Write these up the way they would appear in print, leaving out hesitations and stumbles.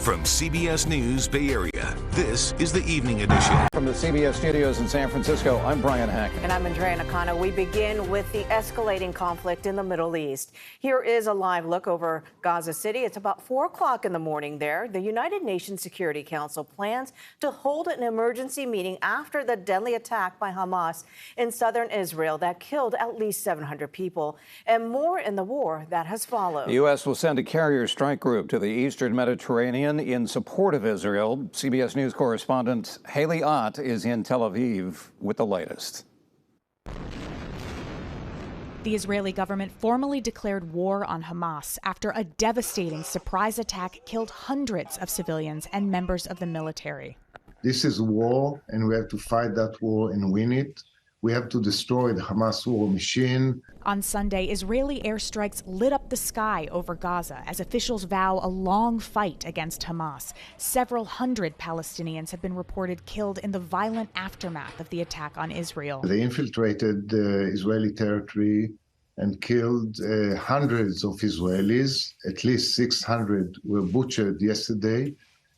From CBS News Bay Area, this is the Evening Edition. From the CBS studios in San Francisco, I'm Brian Hack. And I'm Andrea Nakano. We begin with the escalating conflict in the Middle East. Here is a live look over Gaza City. It's about 4 o'clock in the morning there. The United Nations Security Council plans to hold an emergency meeting after the deadly attack by Hamas in southern Israel that killed at least 700 people, and more in the war that has followed. The U.S. will send a carrier strike group to the eastern Mediterranean in support of Israel. CBS News correspondent Haley Ott is in Tel Aviv with the latest. The Israeli government formally declared war on Hamas after a devastating surprise attack killed hundreds of civilians and members of the military. This is war, and we have to fight that war and win it. We have to destroy the Hamas war machine. On Sunday, Israeli airstrikes lit up the sky over Gaza as officials vow a long fight against Hamas. Several hundred Palestinians have been reported killed in the violent aftermath of the attack on Israel. They infiltrated Israeli territory and killed hundreds of Israelis. At least 600 were butchered yesterday,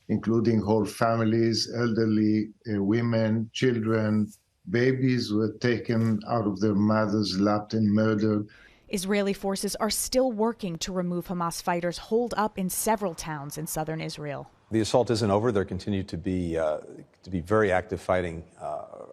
including whole families, elderly women, children. Babies were taken out of their mothers' lap and murdered. Israeli forces are still working to remove Hamas fighters holed up in several towns in southern Israel. The assault isn't over. There continue to be very active fighting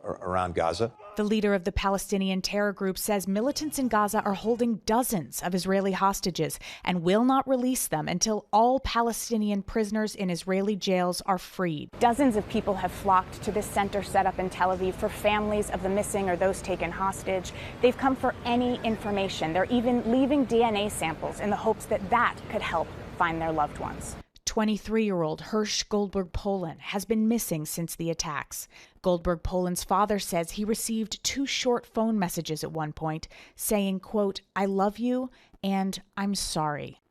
around Gaza. The leader of the Palestinian terror group says militants in Gaza are holding dozens of Israeli hostages and will not release them until all Palestinian prisoners in Israeli jails are freed. Dozens of people have flocked to this center set up in Tel Aviv for families of the missing or those taken hostage. They've come for any information. They're even leaving DNA samples in the hopes that that could help find their loved ones. 23-year-old Hirsch Goldberg-Polin has been missing since the attacks. Goldberg-Polin's father says he received 2 short phone messages at one point saying, quote, "I love you and I'm sorry."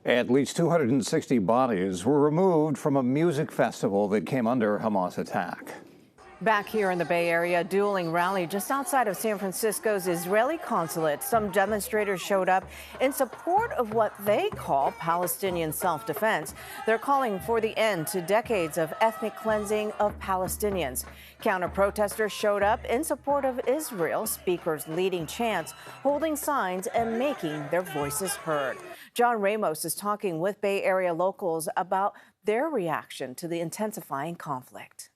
At least 260 bodies were removed from a music festival that came under Hamas attack. Back here in the Bay Area, a dueling rally just outside of San Francisco's Israeli consulate. Some demonstrators showed up in support of what they call Palestinian self-defense. They're calling for the end to decades of ethnic cleansing of Palestinians. Counter-protesters showed up in support of Israel, speakers leading chants, holding signs, and making their voices heard. John Ramos is talking with Bay Area locals about their reaction to the intensifying conflict.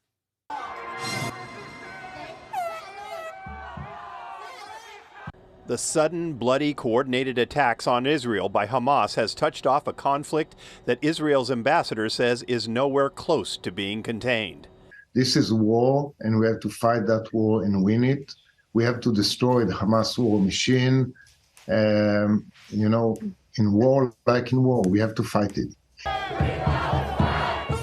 The sudden, bloody, coordinated attacks on Israel by Hamas has touched off a conflict that Israel's ambassador says is nowhere close to being contained. This is war, and we have to fight that war and win it. We have to destroy the Hamas war machine. In war, like in war, we have to fight it.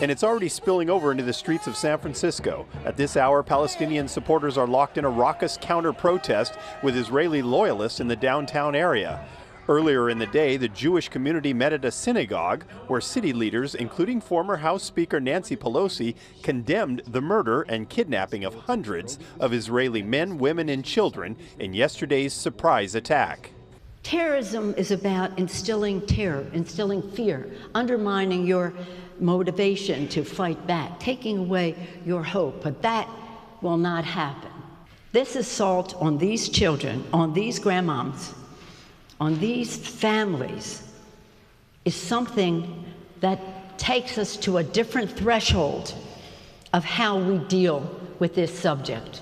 And it's already spilling over into the streets of San Francisco. At this hour, Palestinian supporters are locked in a raucous counter-protest with Israeli loyalists in the downtown area. Earlier in the day, the Jewish community met at a synagogue where city leaders, including former House Speaker Nancy Pelosi, condemned the murder and kidnapping of hundreds of Israeli men, women, and children in yesterday's surprise attack. Terrorism is about instilling terror, instilling fear, undermining your motivation to fight back, taking away your hope, but that will not happen. This assault on these children, on these grandmoms, on these families is something that takes us to a different threshold of how we deal with this subject.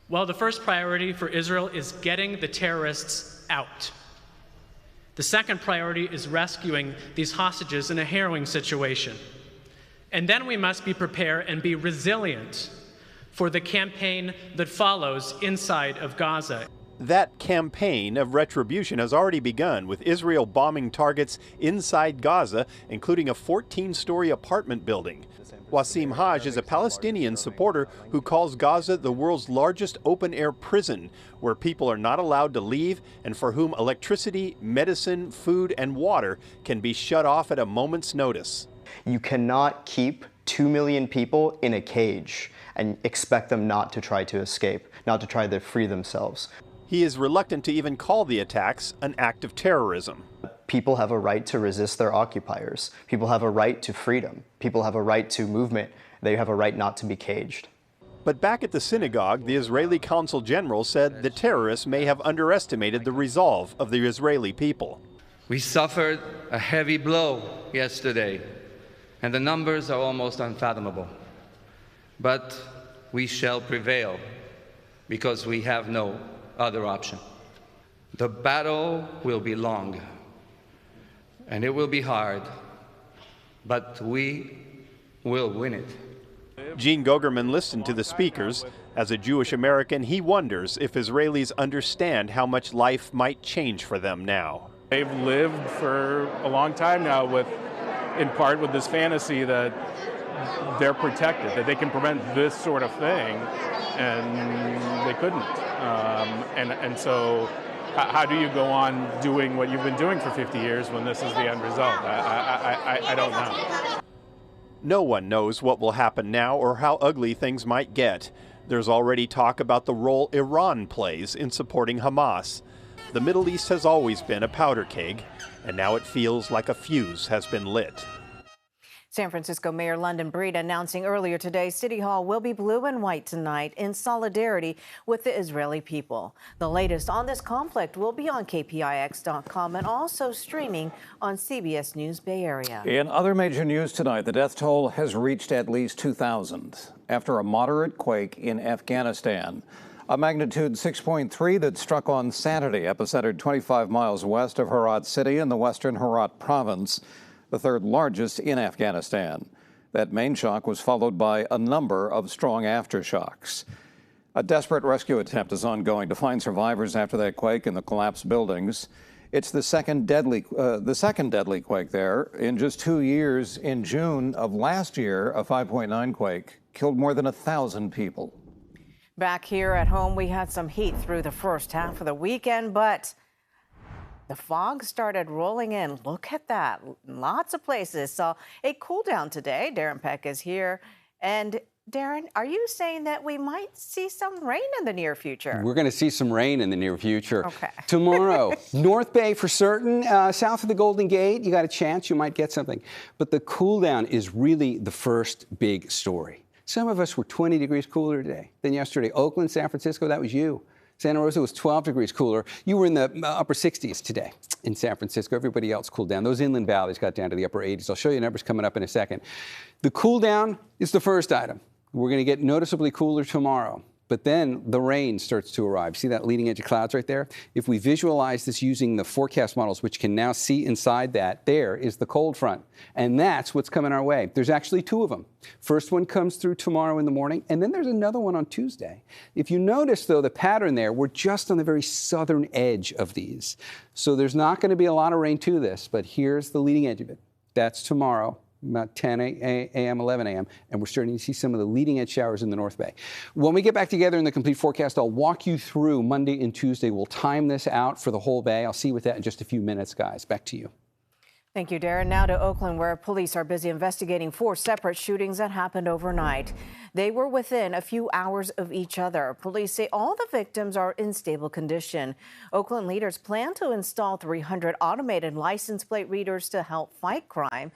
Well, the first priority for Israel is getting the terrorists out. The second priority is rescuing these hostages in a harrowing situation. And then we must be prepared and be resilient for the campaign that follows inside of Gaza. That campaign of retribution has already begun, with Israel bombing targets inside Gaza, including a 14-story apartment building. Wasim Haj is a Palestinian supporter who calls Gaza the world's largest open-air prison, where people are not allowed to leave and for whom electricity, medicine, food, and water can be shut off at a moment's notice. You cannot keep 2 million people in a cage and expect them not to try to escape, not to try to free themselves. He is reluctant to even call the attacks an act of terrorism. people have a right to resist their occupiers. People have a right to freedom. People have a right to movement. They have a right not to be caged. But back at the synagogue, the Israeli Consul General said the terrorists may have underestimated the resolve of the Israeli people. We suffered a heavy blow yesterday, and the numbers are almost unfathomable. But we shall prevail because we have no other option. The battle will be long, and it will be hard, but we will win it. Gene Gogerman listened to the speakers. As a Jewish American, he wonders if Israelis understand how much life might change for them now. They've lived for a long time now in part with this fantasy that they're protected, that they can prevent this sort of thing, and they couldn't. And so how do you go on doing what you've been doing for 50 years when this is the end result? I don't know. No one knows what will happen now or how ugly things might get. There's already talk about the role Iran plays in supporting Hamas. The Middle East has always been a powder keg, and now it feels like a fuse has been lit. San Francisco Mayor London Breed announcing earlier today City Hall will be blue and white tonight in solidarity with the Israeli people. The latest on this conflict will be on KPIX.com and also streaming on CBS News Bay Area. In other major news tonight, the death toll has reached at least 2,000 after a moderate quake in Afghanistan. A magnitude 6.3 that struck on Saturday, epicentered 25 miles west of Herat City in the western Herat province, the third largest in Afghanistan. That main shock was followed by a number of strong aftershocks. A desperate rescue attempt is ongoing to find survivors after that quake in the collapsed buildings. It's the second deadly quake there in just 2 years. In June of last year, a 5.9 quake killed more than 1,000 people. Back here at home, we had some heat through the first half of the weekend, but the fog started rolling in. Look at that. Lots of places saw a cool down today. Darren Peck is here. And Darren, are you saying that we might see some rain in the near future? We're going to see some rain in the near future. Okay. Tomorrow, North Bay for certain. South of the Golden Gate, you got a chance you might get something. But the cool down is really the first big story. Some of us were 20 degrees cooler today than yesterday. Oakland, San Francisco, that was you. Santa Rosa was 12 degrees cooler. You were in the upper 60s today in San Francisco. Everybody else cooled down. Those inland valleys got down to the upper 80s. I'll show you numbers coming up in a second. The cool down is the first item. We're going to get noticeably cooler tomorrow. But then the rain starts to arrive. See that leading edge of clouds right there? If we visualize this using the forecast models, which can now see inside that, there is the cold front. And that's what's coming our way. There's actually two of them. First one comes through tomorrow in the morning, and then there's another one on Tuesday. If you notice, though, the pattern there, we're just on the very southern edge of these. So there's not going to be a lot of rain to this, but here's the leading edge of it. That's tomorrow, about 10 a.m., 11 a.m., and we're starting to see some of the leading edge showers in the North Bay. When we get back together in the complete forecast, I'll walk you through Monday and Tuesday. We'll time this out for the whole bay. I'll see you with that in just a few minutes, guys. Back to you. Thank you, Darren. Now to Oakland, where police are busy investigating 4 separate shootings that happened overnight. They were within a few hours of each other. Police say all the victims are in stable condition. Oakland leaders plan to install 300 automated license plate readers to help fight crime.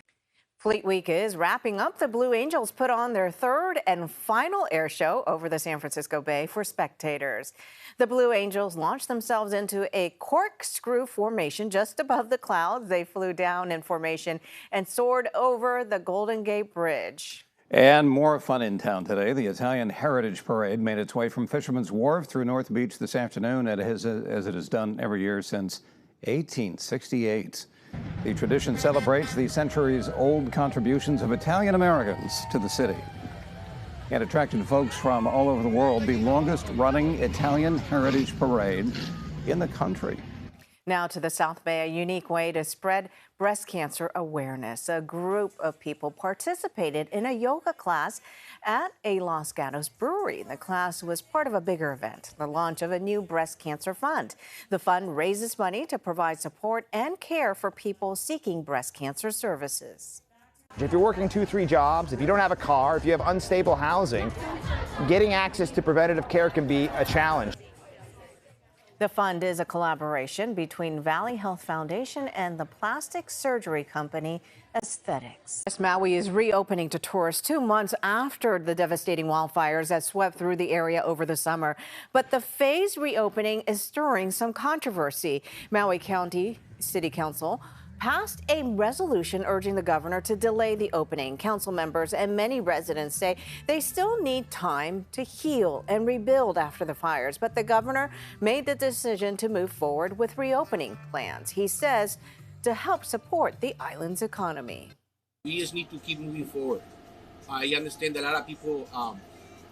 Fleet Week is wrapping up. The Blue Angels put on their third and final air show over the San Francisco Bay for spectators. The Blue Angels launched themselves into a corkscrew formation just above the clouds. They flew down in formation and soared over the Golden Gate Bridge. And more fun in town today. The Italian Heritage Parade made its way from Fisherman's Wharf through North Beach this afternoon, as it has done every year since 1868. The tradition celebrates the centuries-old contributions of Italian Americans to the city and attracted folks from all over the world, the longest-running Italian Heritage Parade in the country. Now to the South Bay, a unique way to spread breast cancer awareness. A group of people participated in a yoga class at a Los Gatos brewery. The class was part of a bigger event, the launch of a new breast cancer fund. The fund raises money to provide support and care for people seeking breast cancer services. If you're working 2-3 jobs, if you don't have a car, if you have unstable housing, getting access to preventative care can be a challenge. The fund is a collaboration between Valley Health Foundation and the plastic surgery company Aesthetics. Maui is reopening to tourists 2 months after the devastating wildfires that swept through the area over the summer. But the phased reopening is stirring some controversy. Maui County City Council passed a resolution urging the governor to delay the opening. Council members and many residents say they still need time to heal and rebuild after the fires, but the governor made the decision to move forward with reopening plans. He says to help support the island's economy. We just need to keep moving forward. I understand that a lot of people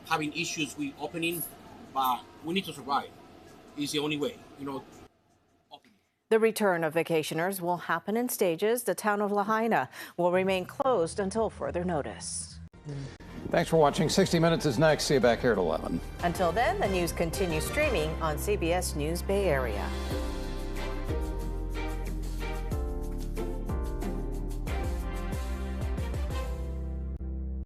having issues with opening, but we need to survive. It's the only way, The return of vacationers will happen in stages. The town of Lahaina will remain closed until further notice. Thanks for watching. 60 Minutes is next. See you back here at 11. Until then, the news continues streaming on CBS News Bay Area.